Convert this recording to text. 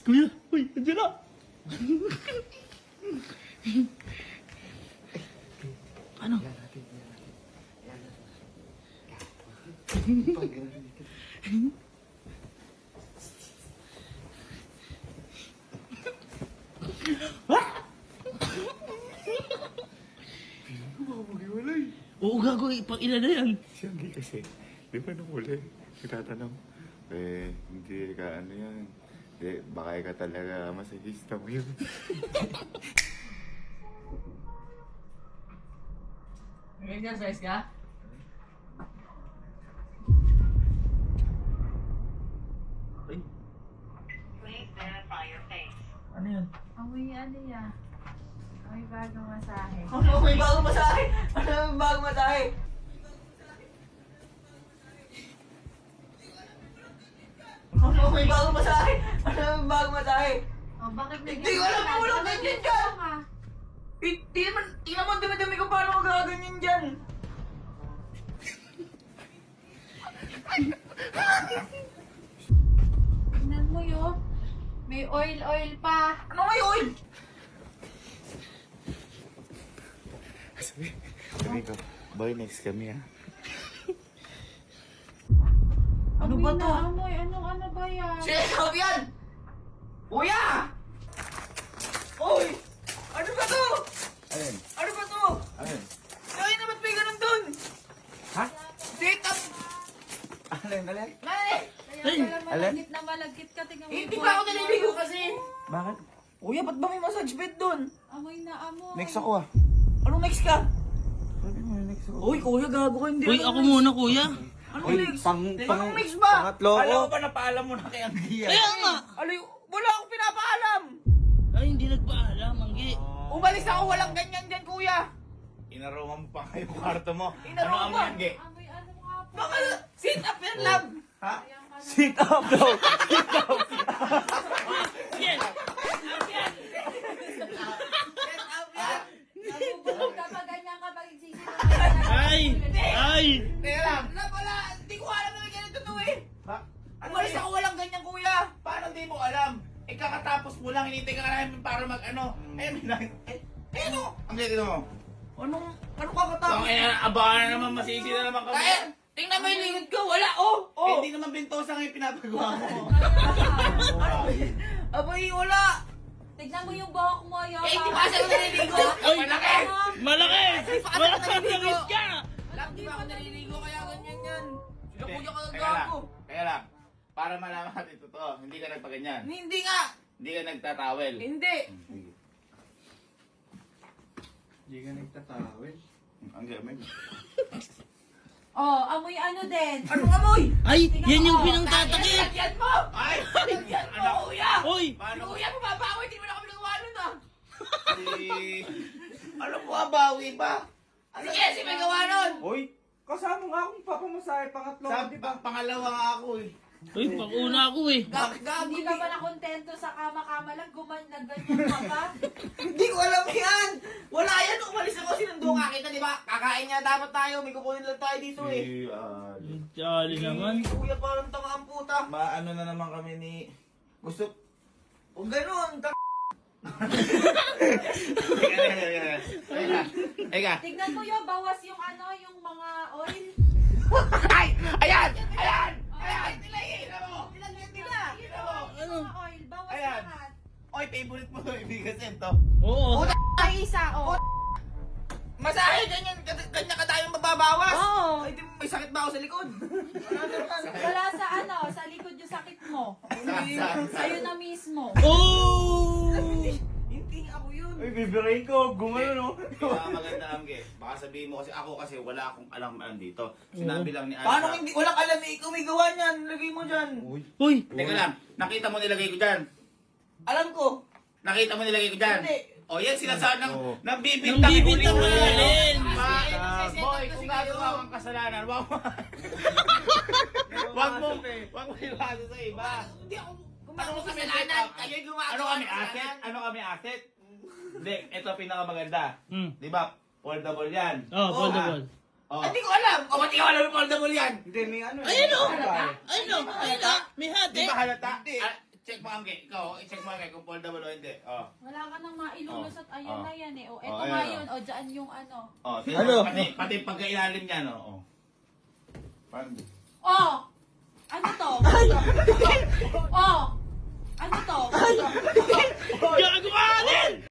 Kuya, uy, nandiyan na. Ano? Oo, gago, pang ina na yan. Siyempre kasi, di ba nung huli, nagtatanong, hindi ka ano yan. Di, baka ka talaga masahista mo yun. Nag-exercise ka? Ay, Please verify your face. ano yan? Amoy ano yan? Amoy bagong masahe. Ano may bagong masahe? Ano may bagong masahe? Ano may bagong masahe? Ano may bagong masahe? Oh, bakit Hindi ko alam kung walang ganyan dyan! Hindi naman, tingnan mo dumi-dumi ko paano magaganyan dyan. Tingnan mo yun. May oil pa. Ano may oil? Sabi ko, boy, next kami ha. Ano Amoy ba na to? amoy. Ano ba yan? Sino yan? Kuya! Oy! Ano ba to? Ayun, Ano ba to? ayun. Ay, na ba't may ganun dun? Ha? Sit up! Alin? Nani! Kaya pala malagkit na malagkit ka. Tingnan mo. Hindi yung pa ako oil mo. naliligo kasi. Bakit? Kuya, ba't ba may massage bed dun? Amoy na amoy. Next ako ah. Anong next ka? Sabi mo, next ako. Uy, kuya, gago ka. Hindi Uy, ako muna, kuya. Anong Uy, next? pang- Anong next ba? pangatlo ko. Alam mo ba napaalam mo na kay Anggia? Kaya nga. Alay, wala akong pinapaalam. Ay, hindi nagpaalam, Anggi. Umalis ako, walang ganyan dyan, kuya. Inaroman mo pa kayo kwarto mo. Inaroman Ano ba? ang Ge? Amoy ano nga po. Baka sit up yan, love. Ha? Ayan ka na. Sit up daw. Yes! Nabubulog ka pa ganyan ka pag igsisigaw. Ay! Ay! Teka lang. Na pala, hindi ko alam na may ganito to eh. Ha? Umalis ako, walang ganyan, kuya. Paano di mo alam? Eh kakatapos mo lang, hinintay ka namin para mag-ano. Eh, may lang. Eh, ano? Ang ganda mo. Anong kakatapos? Baka eh, abangan na naman, masisi na naman kami. Kaya, tingnan mo yung lingid ko, wala, oh. Eh, hindi naman bintosa ngayon pinapagawa mo. Abay, wala. Tignan mo yung buhok mo. Yung Eh, di ba siya naliligo? Ay! Malaki. Malaki! Malaki ang langis ka! Alam, di ba ako naliligo kaya ganyan yan? Sinakuya ka ng Kaya lang, gago. kaya lang. Para malaman natin totoo, hindi ka nagpaganyan. Hindi nga. Hindi ka nagtatawel. Hindi. Hindi ka nagtatawel. Ang gamay. Oh, amoy ano din. Anong amoy? Ay! Yan yung pinangtatakip! Yan mo! Ay! Yan mo, kuya! Uy! Paano ko? Kuya, mababawi, di mo na kami nagawa nun ah! Ano mo bawi pa? Sige, si may gawa nun! Uy, kasama nga akong papamasahe pangatlo. Sa pangalawa nga ako eh. Uy, pang-una ako eh. Gago, Hindi ka ba nakontento sa kama-kama lang? Nagganyan ka pa? Hindi ko alam yan! Wala yan, umalis ako, sinundo nga kita, di ba? Kakain nga dapat tayo, may kukunin lang tayo dito eh. Jolly naman. Kuya, parang tanga ang puta. Maano na naman kami ni... Gusto... Huwag ganun, Eka. Tignan mo yung bawas yung ano, yung mga oil. Ay! Ayan! Ayan! Ayan, nilagay mo! Nilagay nila! Yung mga oil, bawas Ayan. lahat. Oy, favorite mo yung ibigasin to. Oo. Ay, isa, oh. Masahe, ganyan, ganyan ka tayong mababawas! Oo. Ay, di, may sakit ba ako sa likod? Wala sa ano, sa likod yung sakit mo. Sa'yo na mismo. Oh! Hindi ako yun. Uy, bibirain ko. Gumano no? Kaya maganda lang, Ge. Baka sabihin mo kasi ako kasi wala akong alam dito. Sinabi lang ni Alpha. Paano hindi, walang alam eh, ikaw may gawa niyan, lagay mo dyan. Uy! Teka lang, nakita mo nilagay ko dyan. Alam ko. Nakita mo nilagay ko dyan. Hindi. O yan, sinasabi ng Oo. nabibintang Nambibintang uli-uli. alin. Boy, kung gagawa kang kasalanan, wag mo. Wag mo iwaso sa iba. Hindi ako Ano gumagawa kami kasalanan. Kayo'y gumagawa Ano kami kasalanan. asset? Ano kami asset? Hindi, ito pinakamaganda. Hmm. Di ba? Foldable yan. Oh, foldable. Oh. Hindi ko alam. O, ba't ikaw alam yung foldable yan? Hindi, may ano. Ayun o! Ay, Ayun o! Ayun o! May hati! Di ba halata? Hindi. Ah, check mo Angge. Ikaw, i-check mo Angge kung foldable o hindi. Oh. Wala ka nang mailulusot. Ayan Oh. na yan eh. O, Oh, eto ayan, nga oh. yun. O, dyan yung ano. Oh, Ano? Pati pagkailalim niya, no? Oh. Paano? Oh! Ano to? Oh! Ano to?